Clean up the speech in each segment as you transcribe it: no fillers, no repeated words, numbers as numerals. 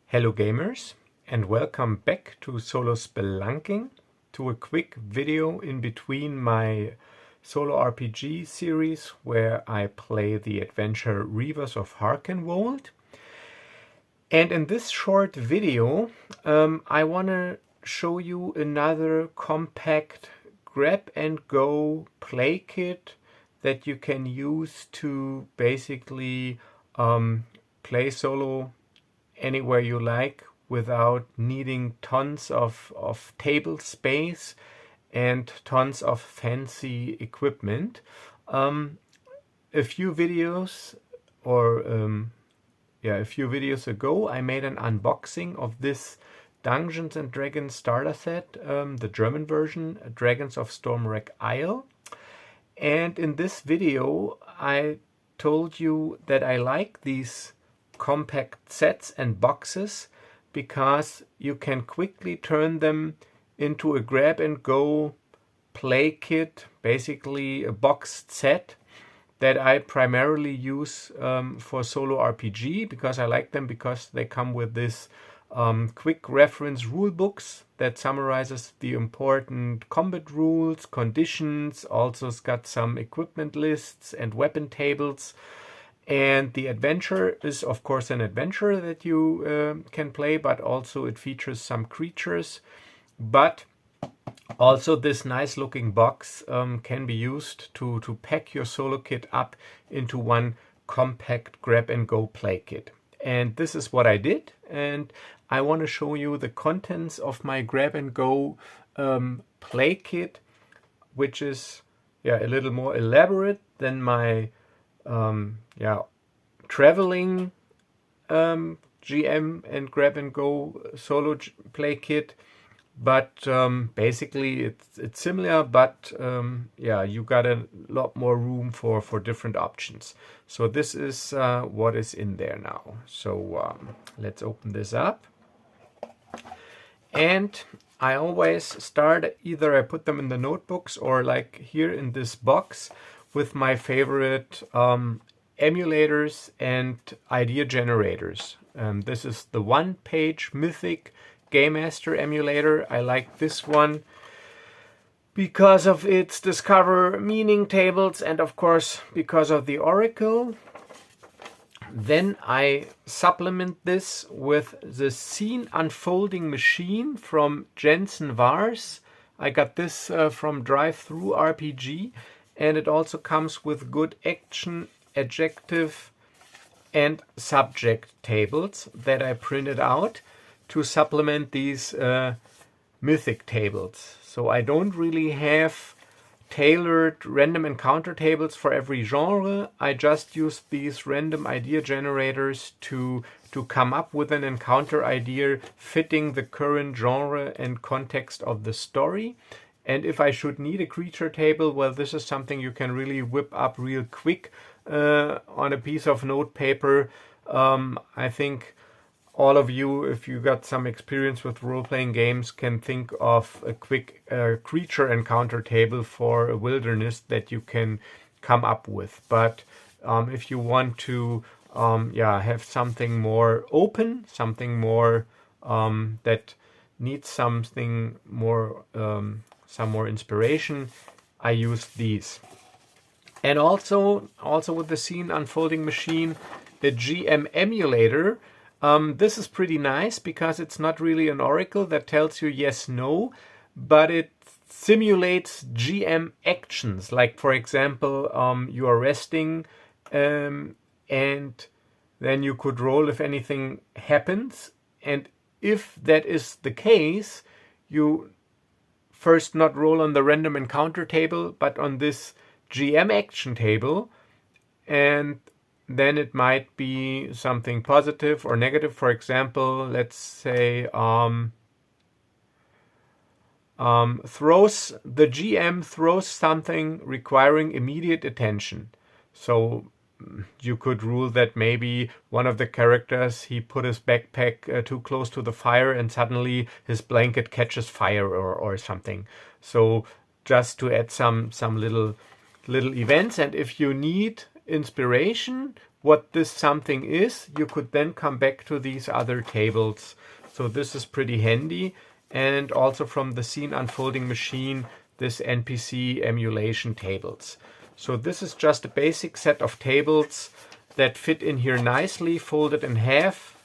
Hello gamers, and welcome back to Solo Spelunking, to a quick video in between my solo RPG series where I play the adventure Reavers of Harkenwold. And in this short video I want to show you another compact grab and go play kit that you can use to basically play solo anywhere you like without needing tons of table space and tons of fancy equipment. A few videos ago I made an unboxing of this Dungeons and Dragons starter set, the German version, Dragons of Stormwreck Isle. And in this video I told you that I like these compact sets and boxes because you can quickly turn them into a grab and go play kit, basically a boxed set that I primarily use for solo RPG, because I like them because they come with this quick reference rule books that summarizes the important combat rules, conditions. Also it's got some equipment lists and weapon tables. And the adventure is of course an adventure that you can play, but also it features some creatures. But also this nice looking box can be used to pack your solo kit up into one compact grab and go play kit. And this is what I did, and I want to show you the contents of my grab and go play kit, which is a little more elaborate than my traveling GM and grab and go solo play kit. But basically it's similar, but you got a lot more room for different options. So this is what is in there now. So let's open this up. And I always start, either I put them in the notebooks or like here in this box, with my favorite emulators and idea generators. This is the one-page Mythic Game Master emulator. I like this one because of its Discover Meaning tables and of course because of the Oracle. Then I supplement this with the Scene Unfolding Machine from Jensen Vars. I got this from Drive-Thru RPG, and it also comes with good action, adjective and subject tables that I printed out to supplement these mythic tables. So I don't really have tailored random encounter tables for every genre. I just use these random idea generators to come up with an encounter idea fitting the current genre and context of the story. And if I should need a creature table, well, this is something you can really whip up real quick on a piece of note paper. I think all of you, if you got some experience with role-playing games, can think of a quick creature encounter table for a wilderness that you can come up with. But if you want to have something more open, something more that needs something more, some more inspiration, I use these. And also with the Scene Unfolding Machine, the GM emulator. This is pretty nice because it's not really an oracle that tells you yes, no, but it simulates GM actions. Like, for example, you are resting and then you could roll if anything happens. And if that is the case, you first not roll on the random encounter table, but on this GM action table, and then it might be something positive or negative. For example, let's say the GM throws something requiring immediate attention. So you could rule that maybe one of the characters, he put his backpack too close to the fire and suddenly his blanket catches fire or something. So just to add some little events. And if you need inspiration, what this something is, you could then come back to these other tables. So this is pretty handy. And also from the Scene Unfolding Machine, this NPC emulation tables. So this is just a basic set of tables that fit in here nicely, folded in half,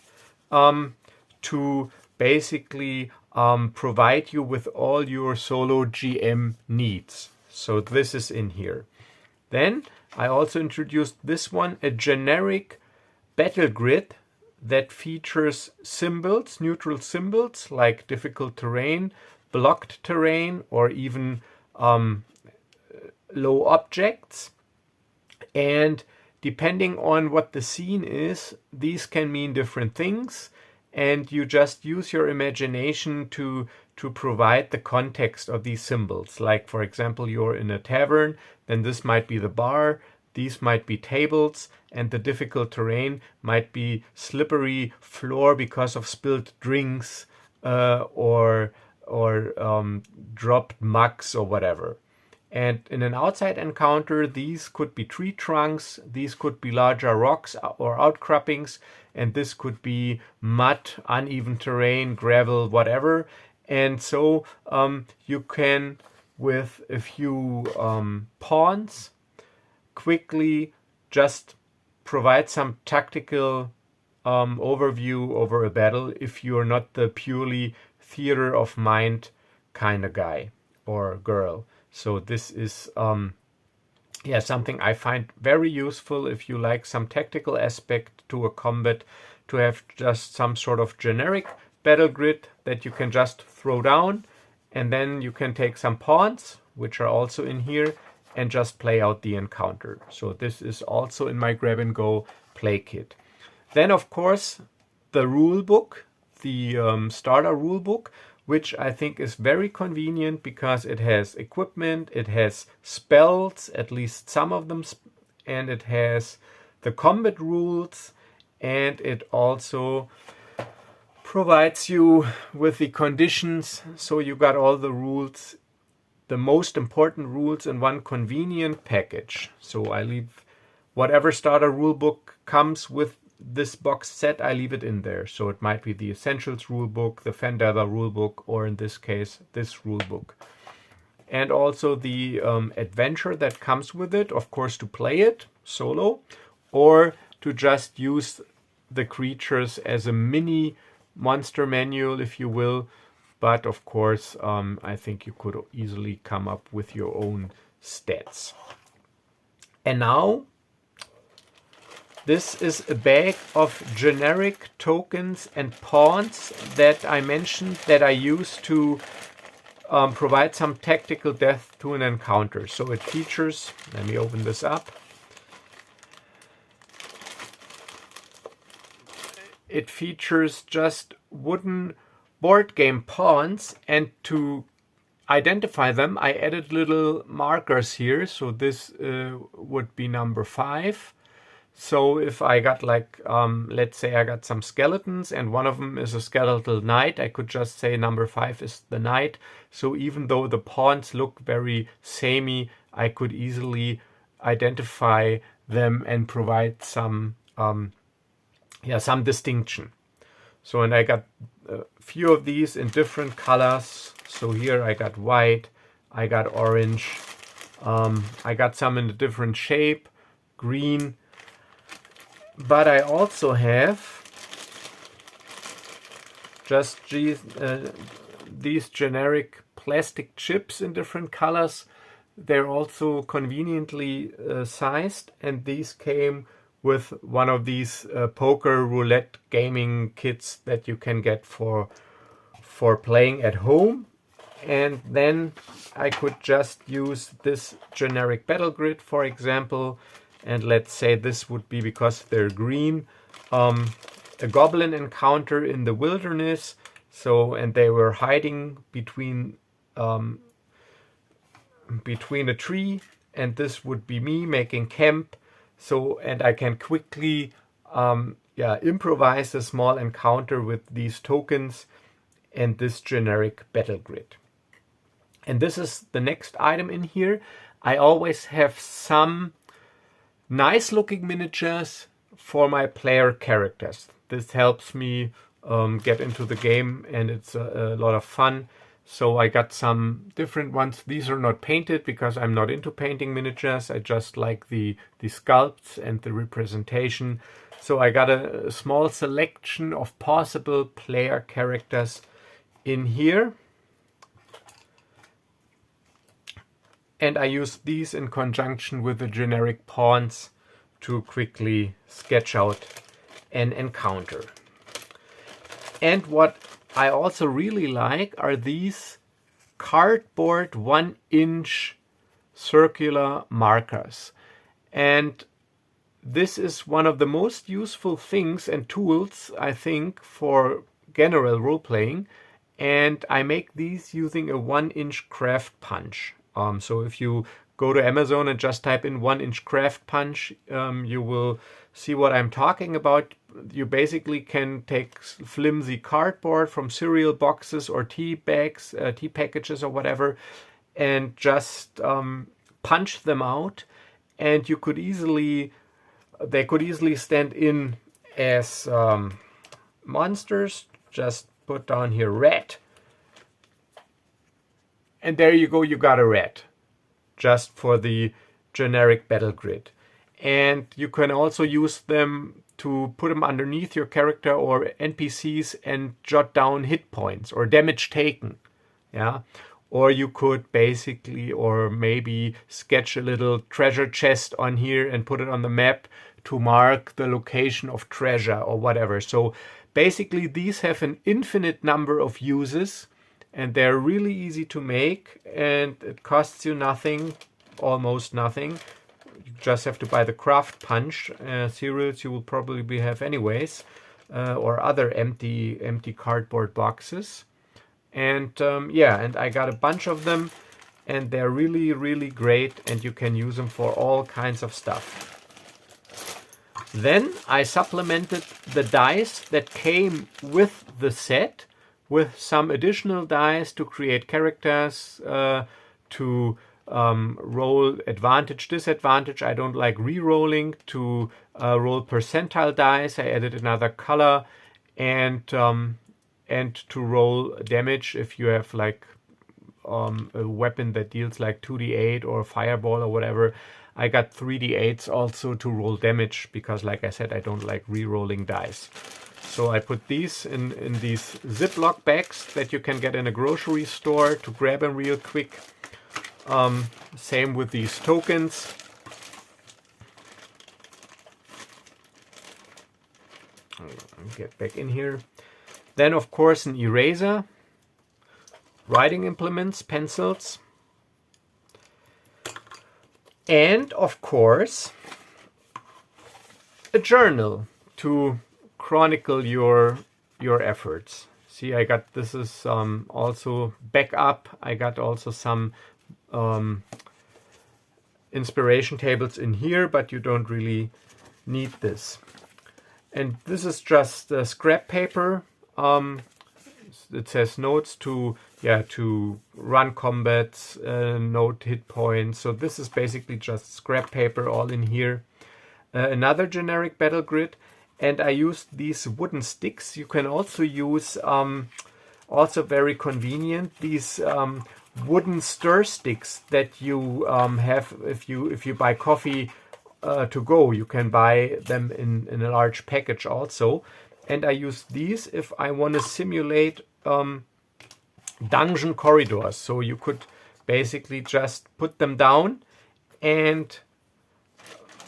to basically provide you with all your solo GM needs. So this is in here. Then I also introduced this one, a generic battle grid that features symbols, neutral symbols like difficult terrain, blocked terrain, or even low objects. And depending on what the scene is, these can mean different things. And you just use your imagination to provide the context of these symbols. Like, for example, you're in a tavern, then this might be the bar, these might be tables, and the difficult terrain might be slippery floor because of spilled drinks or dropped mugs or whatever. And in an outside encounter, these could be tree trunks, these could be larger rocks or outcroppings, and this could be mud, uneven terrain, gravel, whatever. And so you can, with a few pawns, quickly just provide some tactical overview over a battle if you're not the purely theater of mind kind of guy or girl. So this is something I find very useful if you like some tactical aspect to a combat, to have just some sort of generic battle grid that you can just throw down, and then you can take some pawns, which are also in here, and just play out the encounter. So this is also in my grab and go play kit. Then of course the rule book, the starter rule book, which I think is very convenient because it has equipment, it has spells, at least some of them, and it has the combat rules, and it also provides you with the conditions. So you got all the rules, the most important rules, in one convenient package. So I leave whatever starter rule book comes with this box set, I leave it in there. So it might be the Essentials rulebook, the Fandelver rulebook, or in this case, this rulebook. And also the adventure that comes with it, of course, to play it solo, or to just use the creatures as a mini monster manual, if you will. But of course, I think you could easily come up with your own stats. And now, this is a bag of generic tokens and pawns that I mentioned that I use to provide some tactical depth to an encounter. So it features, let me open this up. It features just wooden board game pawns, and to identify them, I added little markers here. So this would be number 5. So if I got like, let's say I got some skeletons and one of them is a skeletal knight, I could just say number 5 is the knight. So even though the pawns look very samey, I could easily identify them and provide some distinction. So, and I got a few of these in different colors. So here I got white, I got orange, I got some in a different shape, green. But I also have just these generic plastic chips in different colors. They're also conveniently sized, and these came with one of these poker roulette gaming kits that you can get for playing at home. And then I could just use this generic battle grid, for example. And let's say this would be, because they're green, a goblin encounter in the wilderness. So, and they were hiding between a tree, and this would be me making camp. So, and I can quickly improvise a small encounter with these tokens and this generic battle grid. And this is the next item in here. I always have some nice looking miniatures for my player characters. This helps me get into the game, and it's a lot of fun. So I got some different ones. These are not painted because I'm not into painting miniatures. I just like the sculpts and the representation. So I got a small selection of possible player characters in here. And I use these in conjunction with the generic pawns to quickly sketch out an encounter. And what I also really like are these cardboard 1-inch circular markers. And this is one of the most useful things and tools, I think, for general role-playing. And I make these using a 1-inch craft punch. So if you go to Amazon and just type in 1-inch craft punch, you will see what I'm talking about. You basically can take flimsy cardboard from cereal boxes or tea bags, tea packages or whatever, and just punch them out. And you could easily, they could easily stand in as monsters. Just put down here rat. And there you go, you got a rat, just for the generic battle grid. And you can also use them to put them underneath your character or NPCs and jot down hit points or damage taken. Yeah. Or you could basically, or maybe sketch a little treasure chest on here and put it on the map to mark the location of treasure or whatever. So basically these have an infinite number of uses. And they're really easy to make, and it costs you nothing, almost nothing. You just have to buy the craft punch. Cereals you will probably have anyways, or other empty cardboard boxes. And yeah, and I got a bunch of them, and they're really, really great, and you can use them for all kinds of stuff. Then I supplemented the dice that came with the set with some additional dice to create characters, to roll advantage, disadvantage. I don't like re-rolling. To roll percentile dice, I added another color, and to roll damage if you have like a weapon that deals like 2d8 or fireball or whatever. I got 3d8s also to roll damage because, like I said, I don't like re-rolling dice. So I put these in these Ziploc bags that you can get in a grocery store to grab them real quick. Same with these tokens. I'll get back in here. Then, of course, an eraser, writing implements, pencils, and, of course, a journal to chronicle your efforts. See, I got, this is also backup. I got also some inspiration tables in here, but you don't really need this. And this is just scrap paper. It says notes to run combats, note hit points. So this is basically just scrap paper all in here. Another generic battle grid. And I used these wooden sticks. You can also use, also very convenient, these wooden stir sticks that you have if you buy coffee to go. You can buy them in a large package also. And I use these if I want to simulate dungeon corridors. So you could basically just put them down and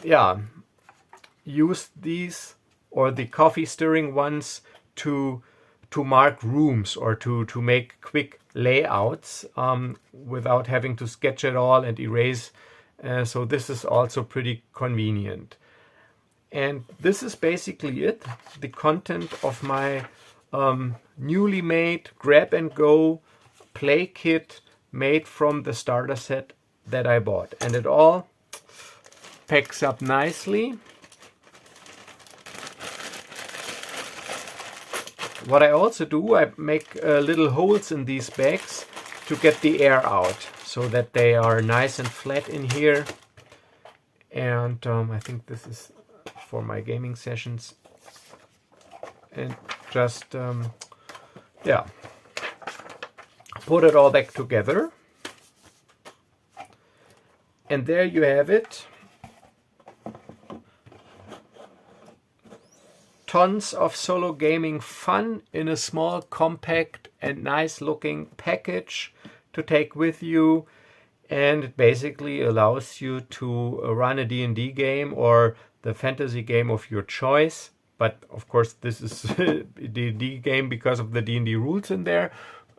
yeah, use these or the coffee stirring ones to mark rooms or to make quick layouts without having to sketch it all and erase. So this is also pretty convenient. And this is basically it, the content of my newly made grab and go play kit made from the starter set that I bought. And it all packs up nicely. What I also do, I make little holes in these bags to get the air out so that they are nice and flat in here. And I think this is for my gaming sessions. And just, yeah, put it all back together. And there you have it. Tons of solo gaming fun in a small, compact and nice looking package to take with you. And it basically allows you to run a D&D game or the fantasy game of your choice. But of course this is a D&D game because of the D&D rules in there.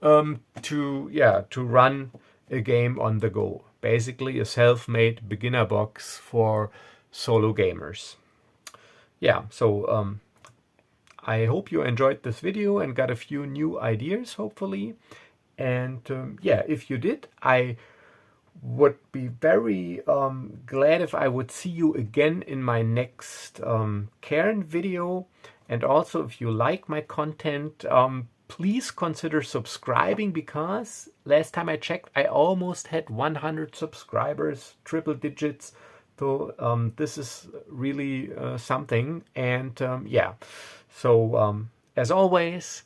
To run a game on the go. Basically a self-made beginner box for solo gamers. Yeah, so I hope you enjoyed this video and got a few new ideas, hopefully. And yeah, if you did, I would be very glad if I would see you again in my next Cairn video. And also, if you like my content, please consider subscribing, because last time I checked, I almost had 100 subscribers, triple digits. So this is really something. And yeah, so as always,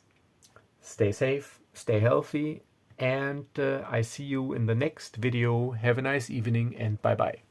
stay safe, stay healthy, and I see you in the next video. Have a nice evening and bye-bye.